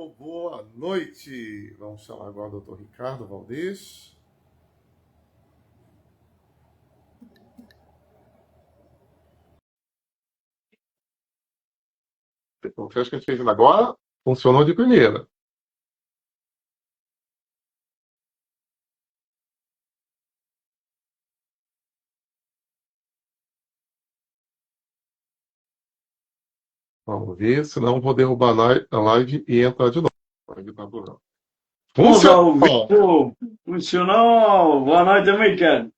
Boa noite. Vamos chamar agora o doutor Ricardo Valdez. O teste que a gente fez agora funcionou de primeira. Vamos ver, senão vou derrubar a live e entrar de novo. Vamos ao Funcionou! vivo. Funcionou. Boa noite, Michael.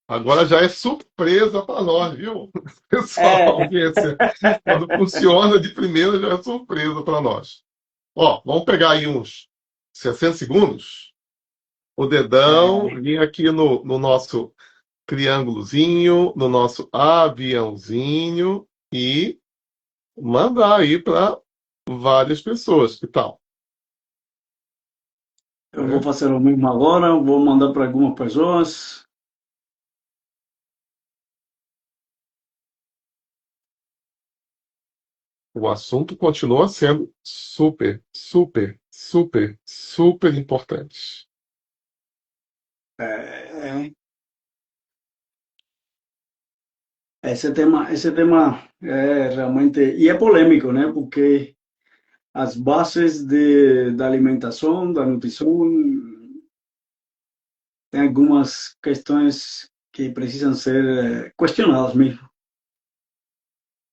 Agora já é surpresa para nós, viu? Pessoal, É, audiência. Quando funciona de primeira já é surpresa para nós. Ó, vamos pegar aí uns 60 segundos. O dedão, vir aqui no nosso triângulozinho, no nosso aviãozinho e mandar aí para várias pessoas. Que tal? eu vou fazer o mesmo agora. Vou mandar para algumas pessoas. O assunto continua sendo super, super, super, super importante. É, esse tema é realmente e é polêmico, né? Porque as bases da alimentação, da nutrição, tem algumas questões que precisam ser questionadas mesmo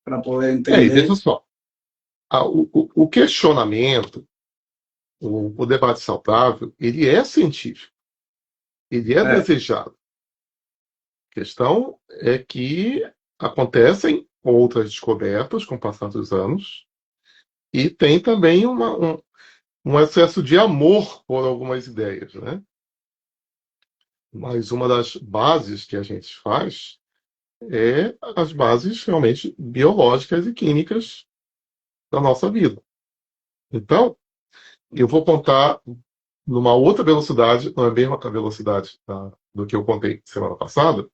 para poder E entender. veja só, o questionamento, o debate saudável, ele é científico, ele é É, desejado. A questão é que acontecem outras descobertas com o passar dos anos e tem também um excesso de amor por algumas ideias, né? Mas uma das bases que a gente faz é as bases realmente biológicas e químicas da nossa vida. Então, eu vou contar numa outra velocidade, não é bem a velocidade do que eu contei semana passada,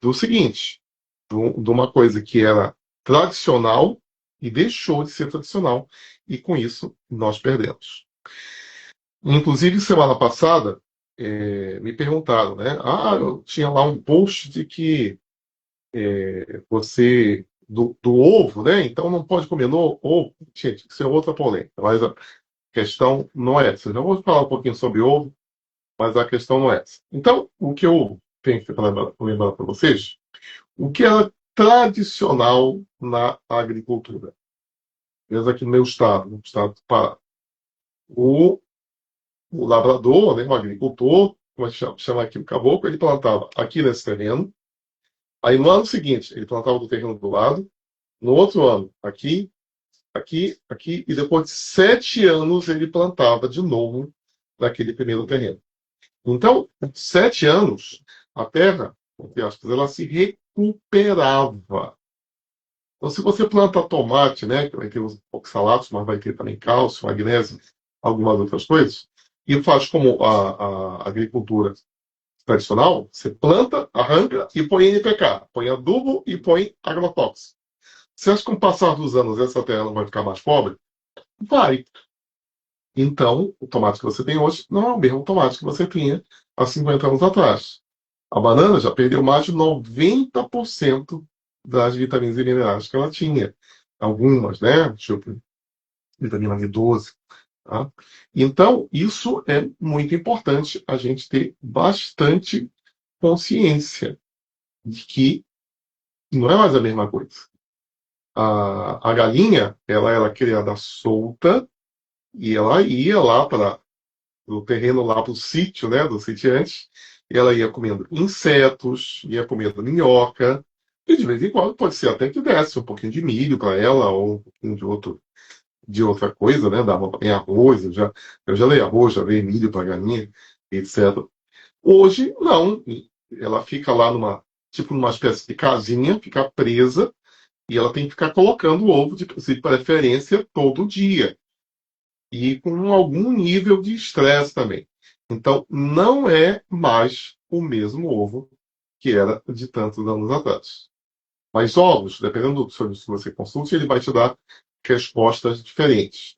do seguinte, de uma coisa que era tradicional e deixou de ser tradicional, e com isso nós perdemos. Inclusive, semana passada, me perguntaram, né? Ah, eu tinha lá um post de que você, do ovo, né? Então não pode comer no ovo. Gente, isso é outra polêmica, mas a questão não é essa. Eu já vou falar um pouquinho sobre ovo, mas a questão não é essa. Então, o que eu tenho que lembrar para vocês, o que era tradicional na agricultura. Mesmo aqui no meu estado, no estado do Pará. O, o lavrador, né, o agricultor, como a gente chama aqui o caboclo, ele plantava aqui nesse terreno. Aí no ano seguinte, ele plantava do terreno do lado. No outro ano, aqui, aqui, aqui. E depois de 7 anos, ele plantava de novo naquele primeiro terreno. Então, com 7 anos, a terra, entre aspas, ela se recuperava. Então, se você planta tomate, né, que vai ter os oxalatos, mas vai ter também cálcio, magnésio, algumas outras coisas, e faz como a agricultura tradicional, você planta, arranca e põe NPK, põe adubo e põe agrotóxico. Você acha que com o passar dos anos essa terra não vai ficar mais pobre? Vai. Então, o tomate que você tem hoje não é o mesmo tomate que você tinha há 50 anos atrás. A banana já perdeu mais de 90% das vitaminas e minerais que ela tinha. Algumas, né? Tipo, vitamina B12. Tá? Então, isso é muito importante a gente ter bastante consciência de que não é mais a mesma coisa. A galinha, ela era criada solta e ela ia lá para o terreno, lá para o sítio, né, do sitiante, e ela ia comendo insetos, ia comendo minhoca, e de vez em quando pode ser até que desse um pouquinho de milho para ela, ou um pouquinho de outra coisa, né, dava também arroz, eu já dei arroz, já dei milho para a galinha, etc. Hoje, não, ela fica lá tipo numa espécie de casinha, fica presa, e ela tem que ficar colocando o ovo de preferência todo dia e com algum nível de estresse também. Então, não é mais o mesmo ovo que era de tantos anos atrás. Mas ovos, dependendo do serviço que você consulte, ele vai te dar respostas diferentes.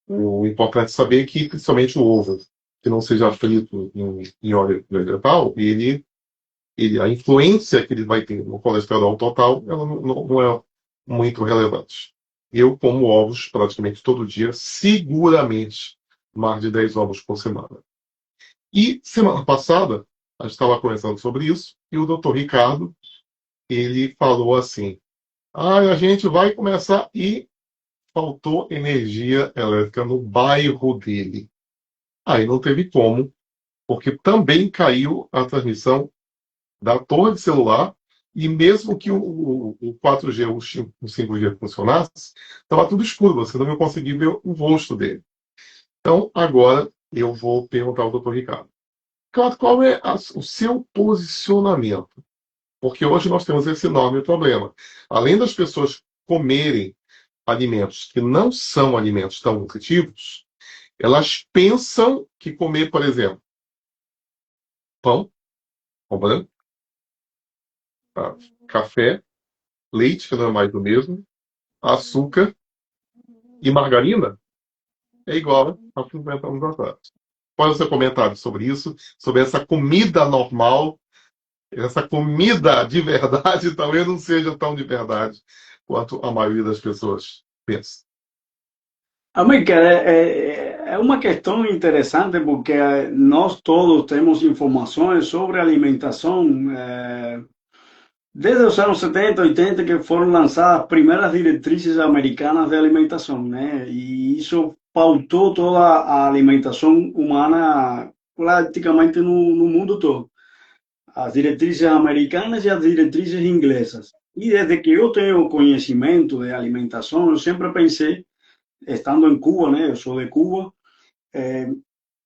O importante é saber que, principalmente o ovo, que não seja frito em óleo vegetal, a influência que ele vai ter no colesterol total, ela não é muito relevante. Eu como ovos praticamente todo dia, seguramente mais de 10 ovos por semana. E semana passada, a gente estava conversando sobre isso, e o doutor Ricardo, ele falou assim, a gente vai começar e faltou energia elétrica no bairro dele. Aí não teve como, porque também caiu a transmissão da torre de celular, e mesmo que o 4G, o 5G funcionasse, estava tudo escuro, você não ia conseguir ver o rosto dele. Então, agora eu vou perguntar ao doutor Ricardo. Ricardo, qual é o seu posicionamento? Porque hoje nós temos esse enorme problema. Além das pessoas comerem alimentos que não são alimentos tão nutritivos, elas pensam que comer, por exemplo, pão branco, tá? Café, leite, que não é mais do mesmo, açúcar e margarina é igual a 50 anos atrás. Qual é o seu comentário sobre isso, sobre essa comida normal, essa comida de verdade talvez não seja tão de verdade quanto a maioria das pessoas pensa? Amílcar, é uma questão interessante porque nós todos temos informações sobre alimentação desde os anos 70, 80, que foram lançadas as primeiras diretrizes americanas de alimentação, né? E isso pautou toda a alimentação humana praticamente no mundo todo. As diretrizes americanas e as diretrizes inglesas. E desde que eu tenho conhecimento de alimentação, eu sempre pensei, estando em Cuba, né? Eu sou de Cuba,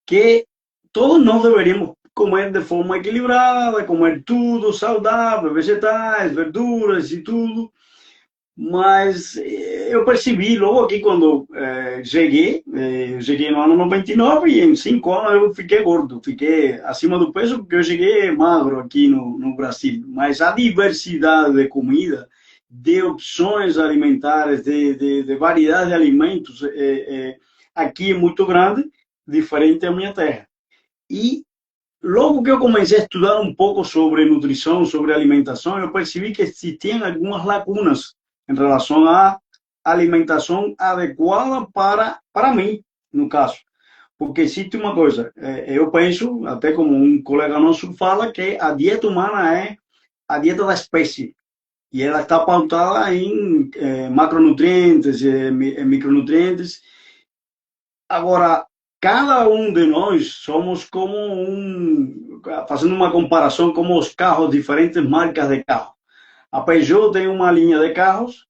que todos nós deveríamos comer de forma equilibrada, comer tudo saudável, vegetais, verduras e tudo. Mas eu percebi logo aqui quando cheguei no ano 99 e em 5 anos eu fiquei gordo, fiquei acima do peso porque eu cheguei magro aqui no Brasil. Mas a diversidade de comida, de opções alimentares, de variedade de alimentos aqui é muito grande, diferente da minha terra. E logo que eu comecei a estudar um pouco sobre nutrição, sobre alimentação, eu percebi que existiam algumas lacunas em relação à alimentação adequada para mim, no caso. Porque existe uma coisa, eu penso, até como um colega nosso fala, que a dieta humana é a dieta da espécie. E ela está pautada em macronutrientes, micronutrientes. Agora, cada um de nós somos como fazendo uma comparação como os carros, diferentes marcas de carro. A Peugeot tem uma linha de carros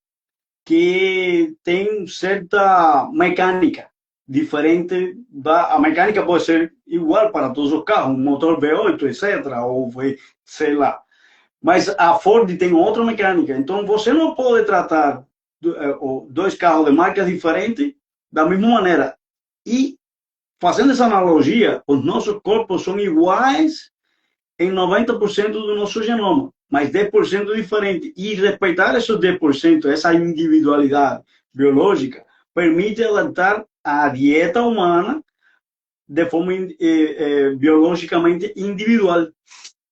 que tem certa mecânica diferente a mecânica pode ser igual para todos os carros, um motor V8, etc, ou sei lá. Mas a Ford tem outra mecânica, então você não pode tratar dois carros de marcas diferentes da mesma maneira. E fazendo essa analogia, os nossos corpos são iguais em 90% do nosso genoma, mas 10% diferente. E respeitar esses 10%, essa individualidade biológica, permite adaptar a dieta humana de forma biologicamente individual,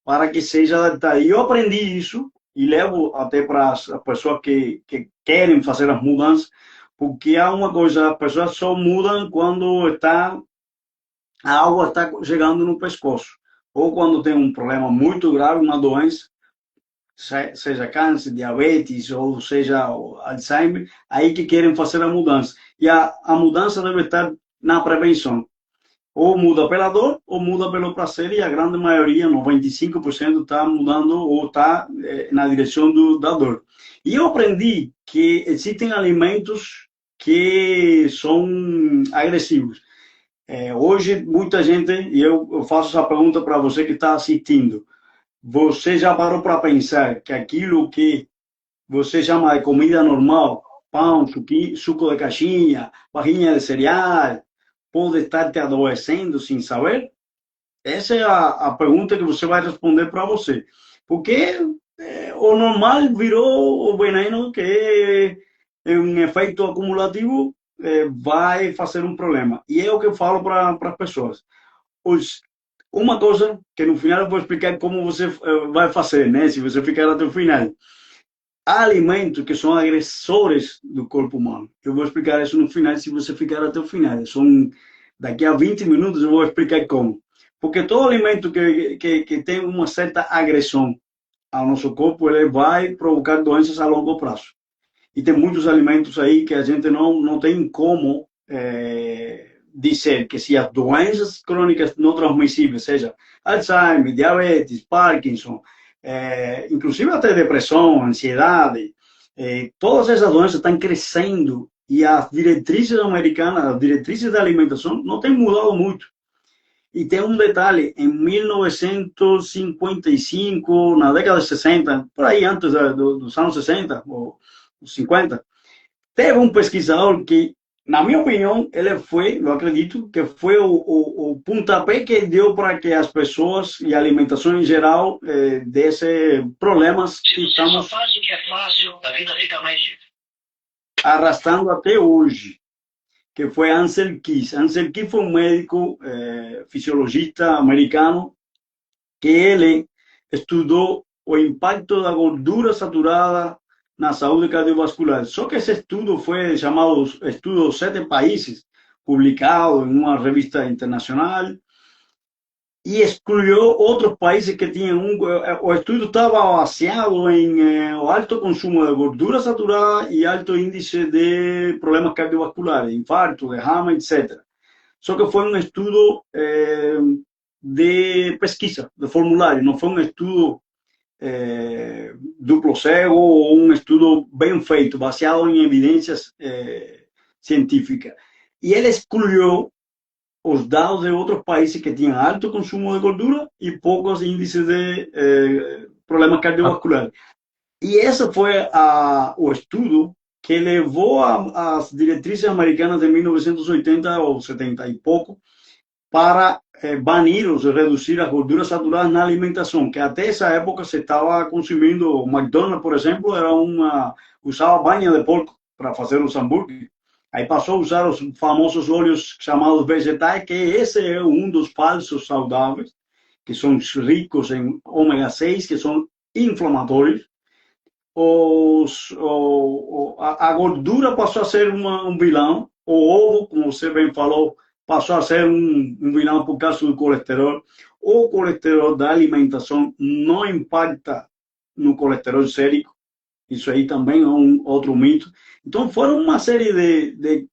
para que seja adaptada. E eu aprendi isso e levo até para as pessoas que querem fazer as mudanças, porque há uma coisa, as pessoas só mudam quando a água está chegando no pescoço, ou quando tem um problema muito grave, uma doença, seja câncer, diabetes, ou seja Alzheimer, aí que querem fazer a mudança. E a mudança deve estar na prevenção. Ou muda pela dor, ou muda pelo prazer, e a grande maioria, 95%, está mudando ou está na direção da dor. E eu aprendi que existem alimentos que são agressivos. Hoje, muita gente, e eu faço essa pergunta para você que está assistindo, você já parou para pensar que aquilo que você chama de comida normal, pão, suco de caixinha, barrinha de cereal, pode estar te adoecendo sem saber? Essa é a pergunta que você vai responder para você. Porque o normal virou o veneno, que é um efeito acumulativo vai fazer um problema. E é o que eu falo para as pessoas. Uma coisa que no final eu vou explicar como você vai fazer, né? Se você ficar até o final. Há alimentos que são agressores do corpo humano. Eu vou explicar isso no final, se você ficar até o final. Daqui a 20 minutos eu vou explicar como. Porque todo alimento que tem uma certa agressão ao nosso corpo, ele vai provocar doenças a longo prazo. E tem muitos alimentos aí que a gente não tem como dizer que se as doenças crônicas não transmissíveis, seja Alzheimer, diabetes, Parkinson, inclusive até depressão, ansiedade, todas essas doenças estão crescendo e as diretrizes americanas, as diretrizes da alimentação não têm mudado muito. E tem um detalhe, em 1955, na década de 60, por aí antes dos anos 60 ou 50, teve um pesquisador que, na minha opinião, eu acredito, que foi o pontapé que deu para que as pessoas e a alimentação em geral desse problemas que estamos arrastando até hoje, que foi Ansel Keys. Ansel Keys foi um médico fisiologista americano que ele estudou o impacto da gordura saturada na saúde cardiovascular. Só que esse estudo foi chamado Estudo dos 7 Países, publicado em uma revista internacional, e excluiu outros países que tinham o estudo estava baseado em alto consumo de gordura saturada e alto índice de problemas cardiovasculares, infarto, derrame, etc. Só que foi um estudo de pesquisa, de formulário, não foi um estudo duplo cego ou um estudo bem feito, baseado em evidências científicas. E ele excluiu os dados de outros países que tinham alto consumo de gordura e poucos índices de problemas cardiovasculares. E esse foi o estudo que levou as diretrizes americanas de 1980 ou 70 e pouco para banir ou reduzir as gorduras saturadas na alimentação, que até essa época se estava consumindo, o McDonald's, por exemplo, usava banha de porco para fazer os hambúrgueres. Aí passou a usar os famosos óleos chamados vegetais, que esse é um dos falsos saudáveis, que são ricos em ômega 6, que são inflamatórios. A gordura passou a ser um vilão, o ovo, como você bem falou, passou a ser um vilão por causa do colesterol. O colesterol da alimentação não impacta no colesterol sérico. Isso aí também é um outro mito. Então, foram uma série de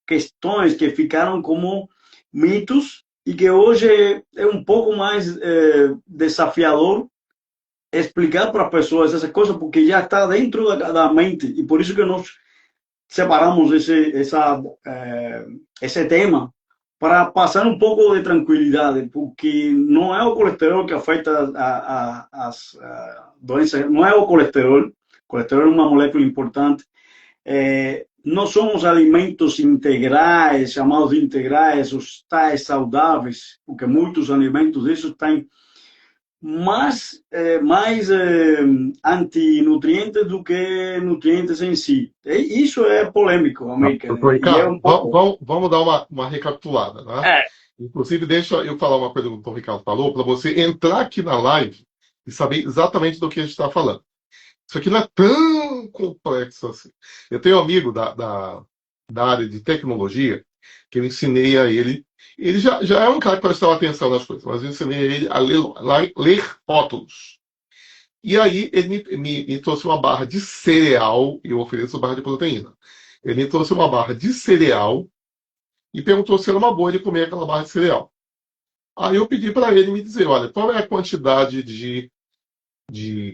questões que ficaram como mitos e que hoje é um pouco mais desafiador explicar para as pessoas essas coisas, porque já está dentro da mente. E por isso que nós separamos esse tema, para passar um pouco de tranquilidade, porque não é o colesterol que afeta as doenças, não é o colesterol. O colesterol é uma molécula importante. Não são os alimentos integrais, chamados de integrais, os tais saudáveis, porque muitos alimentos desses têm mais antinutrientes do que nutrientes em si. E isso é polêmico, América. Ricardo, vamos dar uma recapitulada, né? Inclusive, deixa eu falar uma coisa que o Dr. Ricardo falou, para você entrar aqui na live e saber exatamente do que a gente está falando. Isso aqui não é tão complexo assim. Eu tenho um amigo da área de tecnologia que eu ensinei a ele. Ele já é um cara que prestava atenção nas coisas, mas eu ensinei a ele a ler rótulos. E aí ele me trouxe uma barra de cereal, e eu ofereço barra de proteína. Ele me trouxe uma barra de cereal e perguntou se era uma boa de comer aquela barra de cereal. Aí eu pedi para ele me dizer, olha, qual é a quantidade de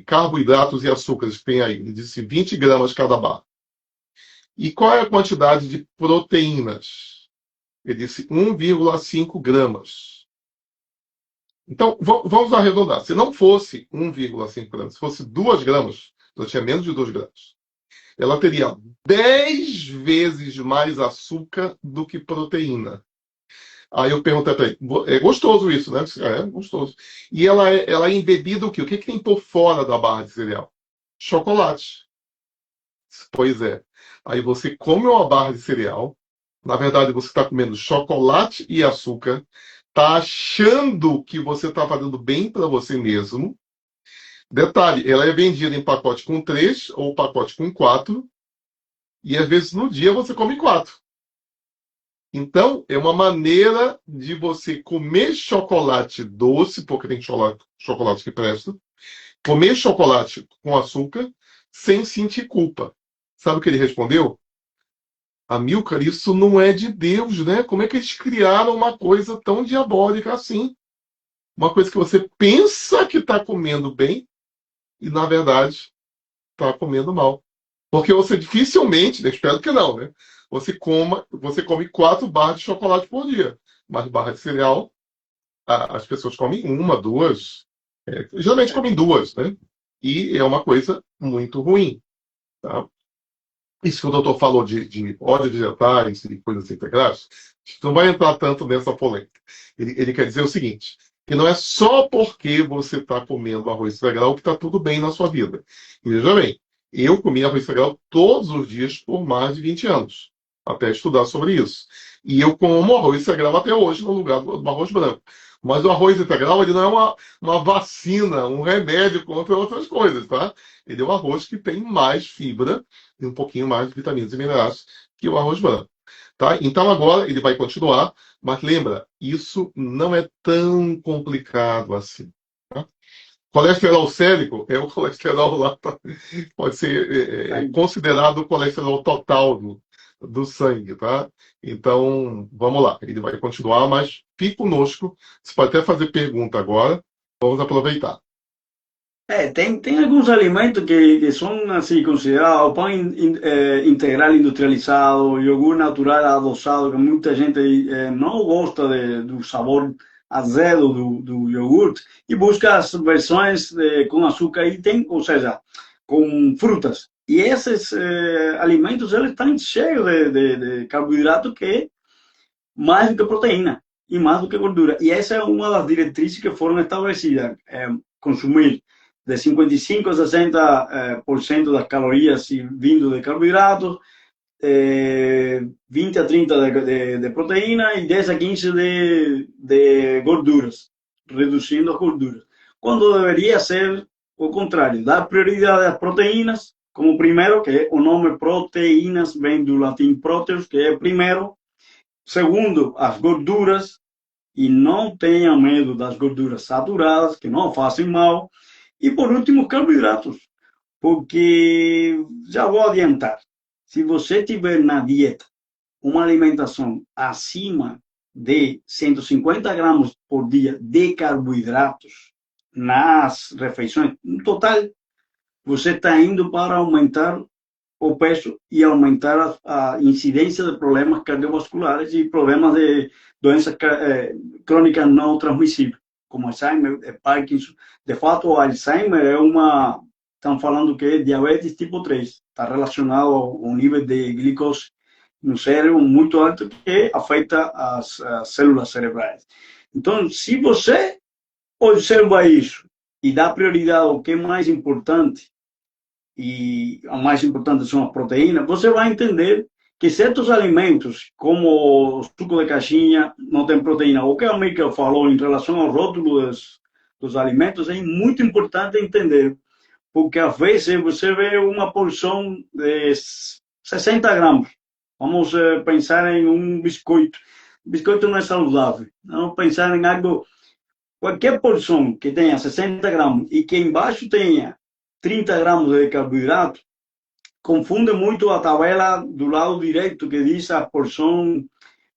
carboidratos e açúcares que tem aí? Ele disse 20 gramas cada barra. E qual é a quantidade de proteínas? Ele disse 1,5 gramas. Então, vamos arredondar. Se não fosse 1,5 gramas, se fosse 2 gramas, ela tinha menos de 2 gramas. Ela teria 10 vezes mais açúcar do que proteína. Aí eu perguntei para ele, é gostoso isso, né? É gostoso. E ela é embebida o quê? O que tem por fora da barra de cereal? Chocolate. Pois é. Aí você come uma barra de cereal, Na verdade, você está comendo chocolate e açúcar, está achando que você está fazendo bem para você mesmo. Detalhe, ela é vendida em pacote com 3 ou pacote com 4, e às vezes no dia você come 4. Então, é uma maneira de você comer chocolate doce, porque tem chocolate que presta, comer chocolate com açúcar sem sentir culpa. Sabe o que ele respondeu? Amilcar, isso não é de Deus, né? Como é que eles criaram uma coisa tão diabólica assim? Uma coisa que você pensa que está comendo bem e, na verdade, está comendo mal. Porque você dificilmente, né, espero que não, né? Você come 4 barras de chocolate por dia. Mas barra de cereal, as pessoas comem uma, duas. Geralmente comem duas, né? E é uma coisa muito ruim. Tá? Isso que o doutor falou de óleos vegetais e coisas integrais, a gente não vai entrar tanto nessa polêmica. Ele quer dizer o seguinte, que não é só porque você está comendo arroz integral que está tudo bem na sua vida. E veja bem, eu comi arroz integral todos os dias por mais de 20 anos, até estudar sobre isso. E eu como arroz integral até hoje no lugar do arroz branco. Mas o arroz integral ele não é uma vacina, um remédio contra outras coisas, tá? Ele é um arroz que tem mais fibra e um pouquinho mais de vitaminas e minerais que o arroz branco. Tá? Então agora ele vai continuar, mas lembra, isso não é tão complicado assim. Tá? Colesterol sérico é o colesterol lá, pode ser considerado o colesterol total do sangue, tá? Então, vamos lá, ele vai continuar, mas fique conosco. Você pode até fazer pergunta agora, vamos aproveitar. Tem alguns alimentos que são assim considerados pão integral industrializado, iogurte natural adosado, que muita gente não gosta do sabor azedo do iogurte e busca as versões com açúcar e tem, ou seja, com frutas. E esses alimentos eles estão cheios de carboidrato que é mais do que proteína e mais do que gordura. E essa é uma das diretrizes que foram estabelecidas. Consumir de 55 a 60% das calorias vindo de carboidratos, 20 a 30 de proteína e 10 a 15 de gorduras, reduzindo as gorduras. Quando deveria ser o contrário, dar prioridade às proteínas, como primeiro, que o nome proteínas vem do latim proteus, que é primeiro. Segundo, as gorduras, e não tenha medo das gorduras saturadas, que não fazem mal. E por último, carboidratos, porque já vou adiantar, se você tiver na dieta uma alimentação acima de 150 gramas por dia de carboidratos nas refeições, no total, você está indo para aumentar o peso e aumentar a incidência de problemas cardiovasculares e problemas de doenças crônicas não transmissíveis, como Alzheimer, Parkinson. De fato, o Alzheimer é estão falando que é diabetes tipo 3, está relacionado ao nível de glicose no cérebro muito alto que afeta as células cerebrais. Então, se você observa isso e dá prioridade ao que é mais importante, e a mais importante são as proteínas, você vai entender que certos alimentos, como o suco de caixinha, não tem proteína. O que a Michael falou em relação ao rótulo dos alimentos é muito importante entender, porque às vezes você vê uma porção de 60 gramas. Vamos pensar em um biscoito. O biscoito não é saudável. Vamos pensar em algo, qualquer porção que tenha 60 gramas e que embaixo tenha 30 gramas de carboidrato, confunde muito a tabela do lado direito que diz a porção,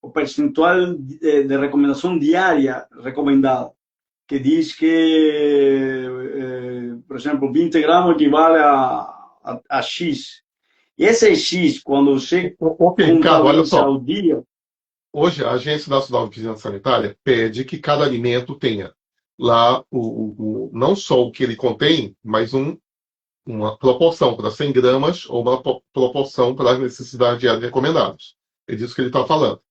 o percentual de recomendação diária recomendada, que diz que, por exemplo, 20 gramas equivale a X. E esse X, quando você Ricardo, olha só. ao dia... Hoje, a Agência Nacional de Vigilância Sanitária pede que cada alimento tenha lá não só o que ele contém, mas uma proporção para 100 gramas ou uma proporção para as necessidades diárias recomendadas. É disso que ele está falando.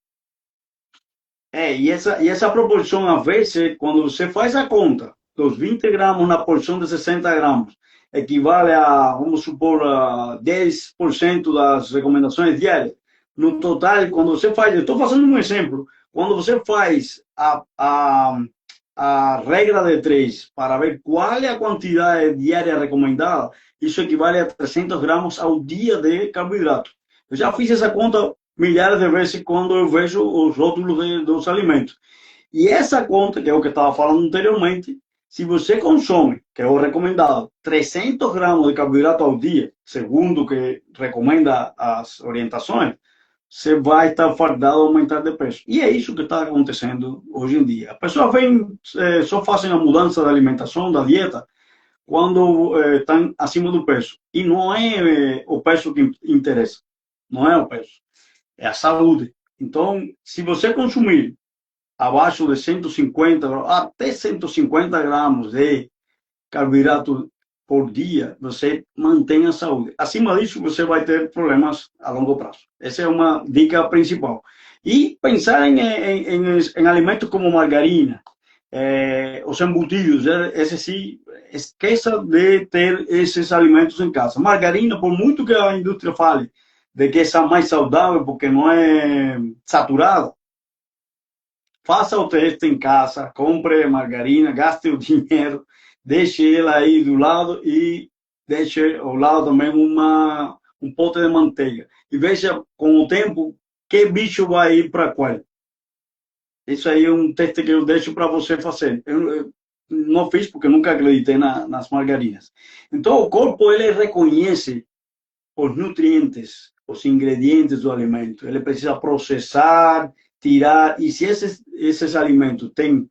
E essa proporção, às vezes, quando você faz a conta dos 20 gramas na porção de 60 gramas, equivale a, vamos supor, a 10% das recomendações diárias. no total, quando você faz, eu estou fazendo um exemplo, quando você faz a regra de 3 para ver qual é a quantidade diária recomendada, isso equivale a 300 gramas ao dia de carboidrato. Eu já fiz essa conta milhares de vezes quando eu vejo os rótulos dos alimentos. E essa conta, que é o que eu estava falando anteriormente, se você consome, que é o recomendado, 300 gramas de carboidrato ao dia, segundo o que recomenda as orientações, você vai estar fardado a aumentar de peso. E é isso que está acontecendo hoje em dia. As pessoas vêm, só fazem a mudança da alimentação, da dieta, quando estão acima do peso. E não é o peso que interessa. Não é o peso. É a saúde. Então, se você consumir abaixo de 150, até 150 gramas de carboidrato por dia, você mantém a saúde. Acima disso, você vai ter problemas a longo prazo. Essa é uma dica principal. E pensar em alimentos como margarina, os embutidos, esse sim, esqueça de ter esses alimentos em casa. Margarina, por muito que a indústria fale de que é mais saudável porque não é saturada, faça o teste em casa, compre margarina, gaste o dinheiro, deixe ela aí do lado e deixe ao lado também um pote de manteiga. E veja com o tempo que bicho vai ir para qual. Isso aí é um teste que eu deixo para você fazer. Eu não fiz porque nunca acreditei nas margarinas. Então o corpo ele reconhece os nutrientes, os ingredientes do alimento. Ele precisa processar, tirar, e se esses alimentos têm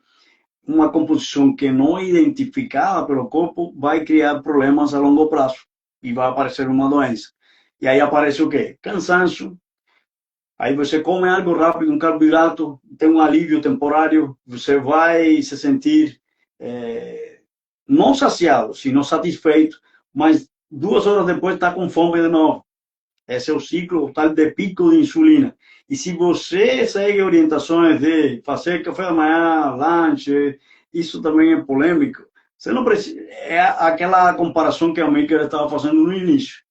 uma composição que não é identificada pelo corpo, vai criar problemas a longo prazo e vai aparecer uma doença. E aí aparece o quê? Cansaço. Aí você come algo rápido, um carboidrato, tem um alívio temporário, você vai se sentir não saciado, sino satisfeito, mas 2 horas depois está com fome de novo. Esse é o ciclo tal de pico de insulina. E se você segue orientações de fazer café da manhã, lanche, isso também é polêmico. Você não precisa. É aquela comparação que a Maker estava fazendo no início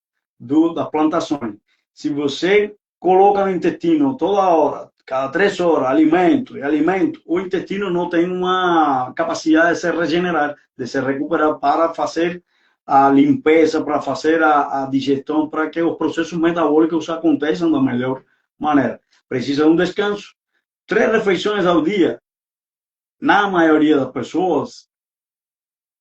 das plantações. Se você coloca no intestino toda hora, cada 3 horas, alimento e alimento, o intestino não tem uma capacidade de se regenerar, de se recuperar para fazer a limpeza, para fazer a digestão, para que os processos metabólicos aconteçam da melhor maneira. Precisa de um descanso. 3 refeições ao dia, na maioria das pessoas,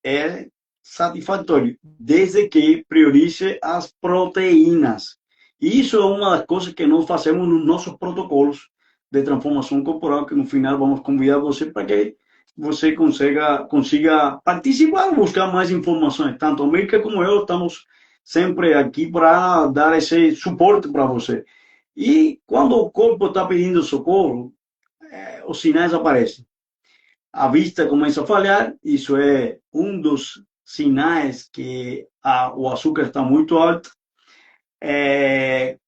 é satisfatório, desde que priorize as proteínas. E isso é uma das coisas que nós fazemos nos nossos protocolos de transformação corporal, que no final vamos convidar você para que você consiga participar, buscar mais informações. Tanto a Mirka como eu estamos sempre aqui para dar esse suporte para você. E quando o corpo está pedindo socorro, os sinais aparecem. A vista começa a falhar, isso é um dos sinais que o açúcar está muito alto.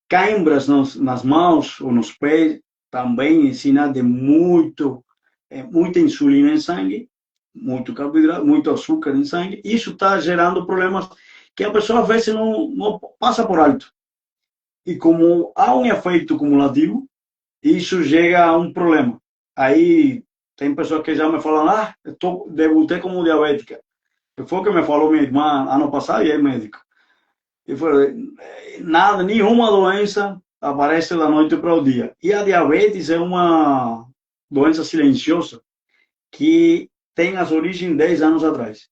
Cãibras nas mãos ou nos pés também é sinal de muita insulina em sangue, muito carboidrato, muito açúcar em sangue. Isso está gerando problemas que a pessoa às vezes não passa por alto. E como há um efeito cumulativo, isso chega a um problema. Aí tem pessoas que já me falam, debutei como diabética. Que foi o que me falou minha irmã ano passado e é médico. E foi, nada, nenhuma doença aparece da noite para o dia. E a diabetes é uma doença silenciosa que tem as origens 10 anos atrás.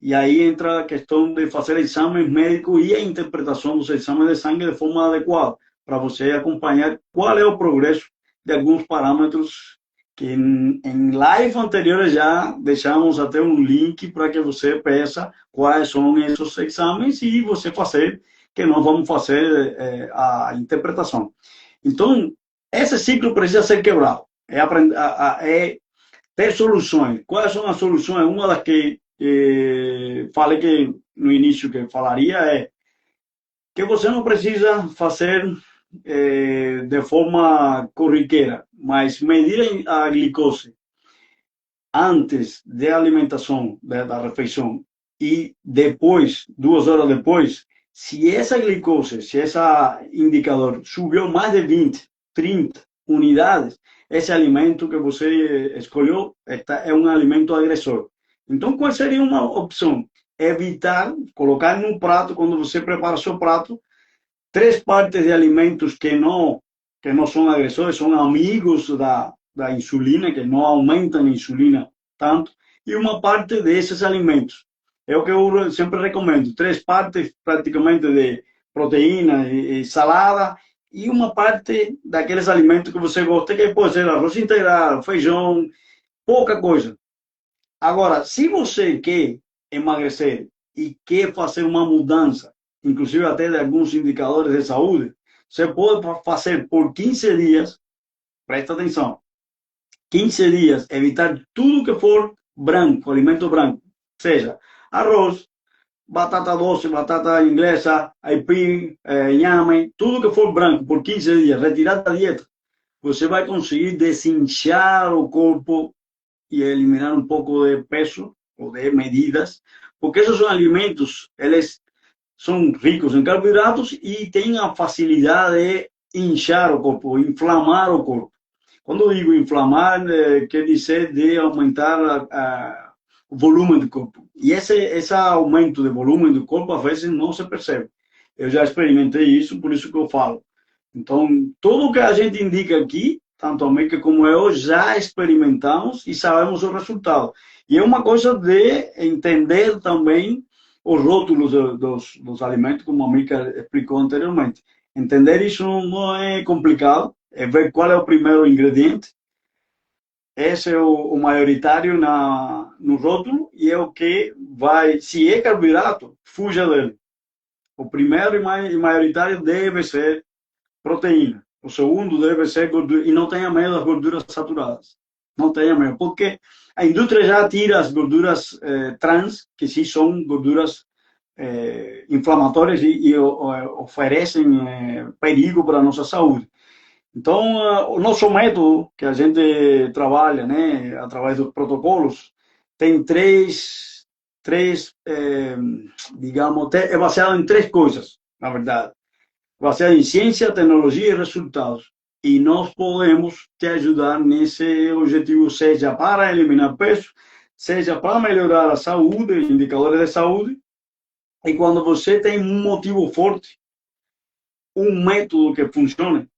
E aí entra a questão de fazer exames médicos e a interpretação dos exames de sangue de forma adequada, para você acompanhar qual é o progresso de alguns parâmetros que em live anteriores já deixamos até um link para que você peça quais são esses exames e você fazer, que nós vamos fazer a interpretação. Então, esse ciclo precisa ser quebrado. É ter soluções. Quais são as soluções? Uma das que falei que no início que falaria é que você não precisa fazer de forma corriqueira, mas medir a glicose antes da alimentação, da refeição, e depois, 2 horas depois, Se essa glicose, se esse indicador subiu mais de 20, 30 unidades, esse alimento que você escolheu é um alimento agressor. Então, qual seria uma opção? Evitar colocar no prato, quando você prepara seu prato, 3 partes de alimentos que não são agressores, são amigos da insulina, que não aumentam a insulina tanto, e uma parte desses alimentos. É o que eu sempre recomendo. 3 partes praticamente de proteína e salada, e uma parte daqueles alimentos que você gosta, que pode ser arroz integral, feijão, pouca coisa. Agora, se você quer emagrecer e quer fazer uma mudança, inclusive até de alguns indicadores de saúde, você pode fazer por 15 dias, presta atenção, 15 dias, evitar tudo que for branco, alimento branco, seja arroz, batata doce, batata inglesa, aipim, inhame, tudo que for branco por 15 dias, retirar da dieta, você vai conseguir desinchar o corpo e eliminar um pouco de peso ou de medidas, porque esses são alimentos, eles são ricos em carboidratos e têm a facilidade de inchar o corpo, inflamar o corpo. Quando eu digo inflamar, quer dizer de aumentar o volume do corpo. E esse aumento de volume do corpo, às vezes, não se percebe. Eu já experimentei isso, por isso que eu falo. Então, tudo que a gente indica aqui, tanto a Mica como eu, já experimentamos e sabemos o resultado. E é uma coisa de entender também os rótulos dos alimentos, como a Mica explicou anteriormente. Entender isso não é complicado, é ver qual é o primeiro ingrediente. Esse é o maioritário no rótulo e é o que vai, se é carboidrato, fuja dele. O primeiro e maioritário deve ser proteína. O segundo deve ser gordura. E não tenha medo das gorduras saturadas. Não tenha medo. Porque a indústria já tira as gorduras trans, que sim são gorduras inflamatórias e oferecem perigo para a nossa saúde. Então, o nosso método, que a gente trabalha, né, através dos protocolos, tem digamos, é baseado em 3 coisas, na verdade. Baseado em ciência, tecnologia e resultados. E nós podemos te ajudar nesse objetivo, seja para eliminar peso, seja para melhorar a saúde, indicadores de saúde. E quando você tem um motivo forte, um método que funcione,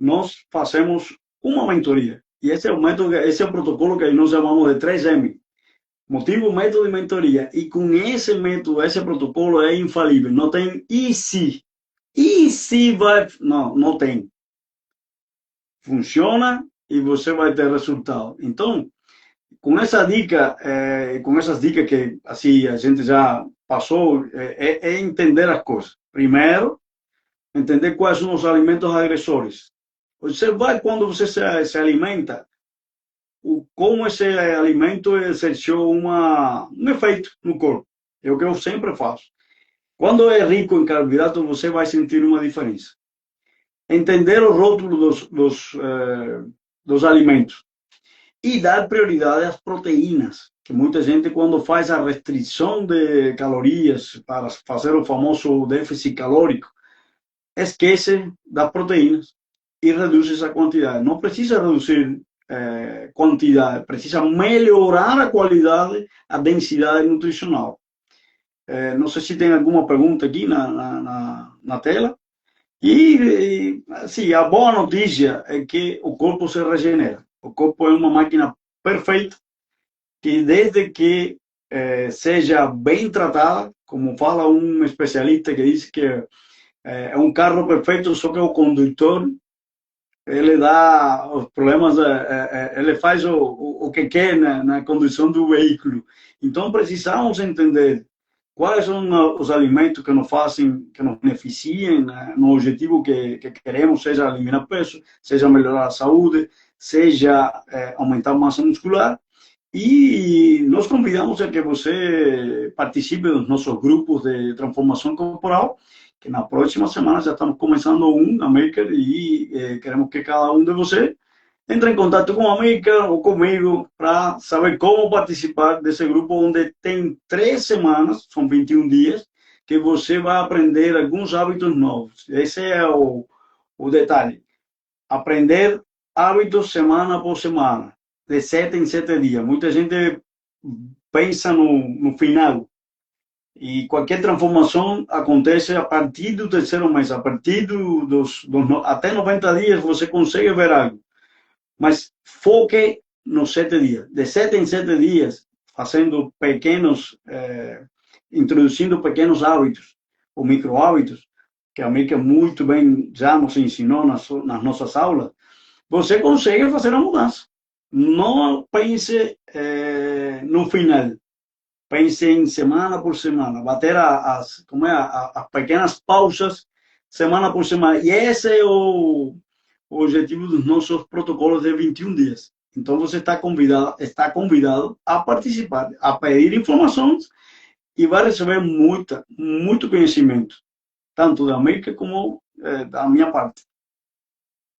nós fazemos uma mentoria. E esse é o método, esse é o protocolo que nós chamamos de 3M. Motivo, método e mentoria. E com esse método, esse protocolo é infalível. Não tem e se. E se vai... Não, não tem. Funciona e você vai ter resultado. Então, com essa dica, com essas dicas que assim a gente já passou, é entender as coisas. Primeiro, entender quais são os alimentos agressores. Você vai, quando você se alimenta, como esse alimento exerceu um efeito no corpo. É o que eu sempre faço. Quando é rico em carboidrato, você vai sentir uma diferença. Entender o rótulo dos alimentos e dar prioridade às proteínas, que muita gente, quando faz a restrição de calorias para fazer o famoso déficit calórico, esquece das proteínas e reduz essa quantidade. Não precisa reduzir quantidade, precisa melhorar a qualidade, a densidade nutricional. Não sei se tem alguma pergunta aqui na tela. E, assim, a boa notícia é que o corpo se regenera. O corpo é uma máquina perfeita que, desde que seja bem tratada, como fala um especialista que diz que é um carro perfeito, só que o condutor ele dá os problemas, ele faz o que quer na condução do veículo. Então, precisamos entender quais são os alimentos que nos fazem, que nos beneficiem no objetivo que queremos, seja eliminar peso, seja melhorar a saúde, seja aumentar a massa muscular. E nós convidamos a que você participe dos nossos grupos de transformação corporal, que na próxima semana já estamos começando na Maker, e queremos que cada um de vocês entre em contato com a Maker ou comigo para saber como participar desse grupo, onde tem 3 semanas, são 21 dias, que você vai aprender alguns hábitos novos. Esse é o detalhe. Aprender hábitos semana após semana, de 7 em 7 dias. Muita gente pensa no final. E qualquer transformação acontece a partir do terceiro mês, a partir até 90 dias você consegue ver algo. Mas foque nos 7 dias. De 7 em 7 dias, fazendo introduzindo pequenos hábitos, ou micro hábitos, que a Mica muito bem já nos ensinou nas nossas aulas, você consegue fazer a mudança. Não pense no final. Pense em semana por semana, bater as pequenas pausas semana por semana. E esse é o objetivo dos nossos protocolos de 21 dias. Então você está convidado a participar, a pedir informações e vai receber muito conhecimento, tanto da América como da minha parte.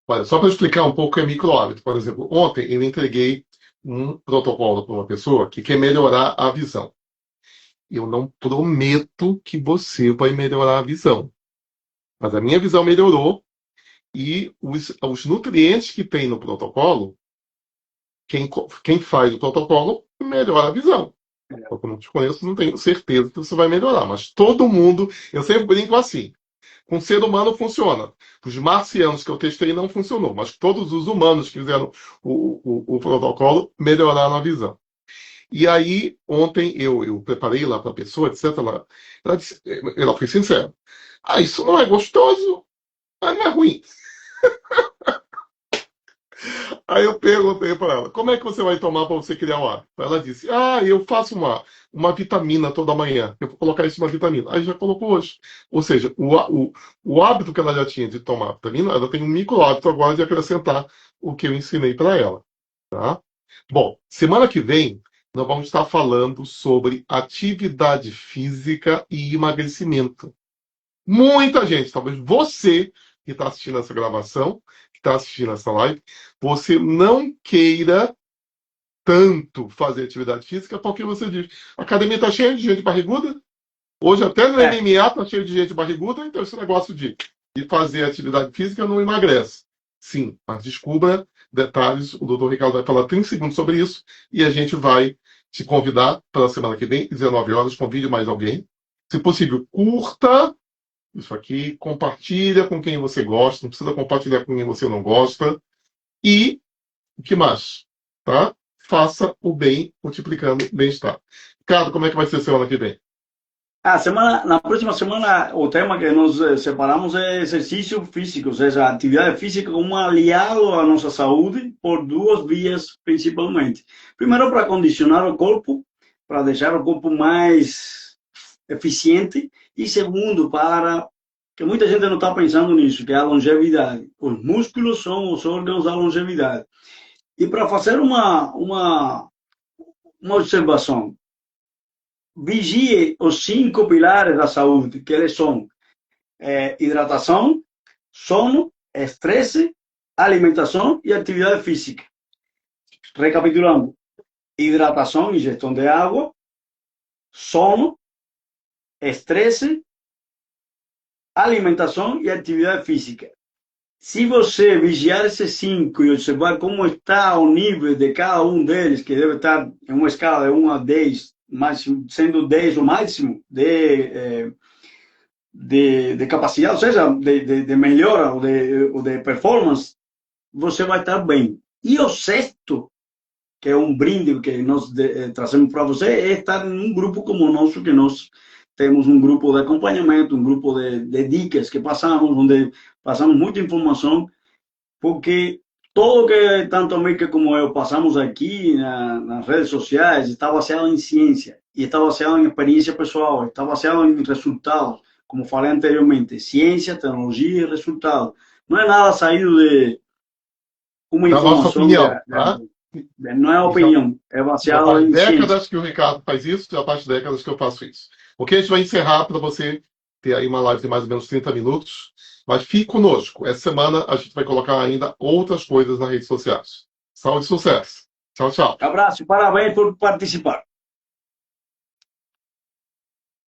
Olha, só para explicar um pouco o que é microhábito. Por exemplo, ontem eu entreguei um protocolo para uma pessoa que quer melhorar a visão. Eu não prometo que você vai melhorar a visão. Mas a minha visão melhorou e os nutrientes que tem no protocolo, quem faz o protocolo melhora a visão. Porque eu não te conheço, não tenho certeza que você vai melhorar. Mas todo mundo, eu sempre brinco assim. Com o ser humano funciona. Os marcianos que eu testei não funcionou, mas todos os humanos que fizeram o protocolo melhoraram a visão. E aí, ontem eu preparei lá para a pessoa, etc. Ela foi sincera. Ah, isso não é gostoso, mas não é ruim. Aí eu perguntei para ela, como é que você vai tomar para você criar o hábito? Ela disse, eu faço uma vitamina toda manhã. Eu vou colocar isso na vitamina. Aí já colocou hoje. Ou seja, o hábito que ela já tinha de tomar vitamina, ela tem um micro hábito agora de acrescentar o que eu ensinei para ela. Tá? Bom, semana que vem nós vamos estar falando sobre atividade física e emagrecimento. Muita gente, talvez você que está assistindo essa gravação, que está assistindo essa live, você não queira tanto fazer atividade física porque você diz, a academia está cheia de gente barriguda, hoje até no MMA está cheio de gente barriguda, então esse negócio de fazer atividade física não emagrece. Sim, mas descubra detalhes, o Dr. Ricardo vai falar 30 segundos sobre isso e a gente vai te convidar para a semana que vem, 19 horas, convide mais alguém. Se possível, curta isso aqui, compartilha com quem você gosta, não precisa compartilhar com quem você não gosta. E o que mais? Tá? Faça o bem multiplicando o bem-estar. Ricardo, como é que vai ser semana que vem? Na próxima semana, o tema que nós separamos é exercício físico, ou seja, a atividade física como um aliado à nossa saúde por duas vias principalmente. Primeiro, para condicionar o corpo, para deixar o corpo mais eficiente, e segundo, para que muita gente não está pensando nisso, que é a longevidade. Os músculos são os órgãos da longevidade. E para fazer uma observação, vigie os 5 pilares da saúde, que eles são hidratação, sono, estresse, alimentação e atividade física. Recapitulando, hidratação, ingestão de água, sono, estresse, alimentação e atividade física. Se você vigiar esses 5 e observar como está o nível de cada um deles, que deve estar em uma escala de 1 a 10, sendo 10 o máximo de capacidade, ou seja, de melhora ou de performance, você vai estar bem. E o sexto, que é um brinde que nós trazemos para você, é estar em um grupo como o nosso, que nós temos um grupo de acompanhamento, um grupo de dicas que passamos, onde passamos muita informação, porque tudo que tanto a Mica como eu passamos aqui nas redes sociais está baseado em ciência, e está baseado em experiência pessoal, está baseado em resultados, como falei anteriormente, ciência, tecnologia e resultados. Não é nada saído de uma informação. Da nossa opinião, tá? Não é opinião, é baseado em ciência. Já faz décadas que o Ricardo faz isso, já faz décadas que eu faço isso. Ok, a gente vai encerrar para você ter aí uma live de mais ou menos 30 minutos. Mas fique conosco. Essa semana a gente vai colocar ainda outras coisas nas redes sociais. Saúde e sucesso. Tchau, tchau. Abraço, parabéns por participar.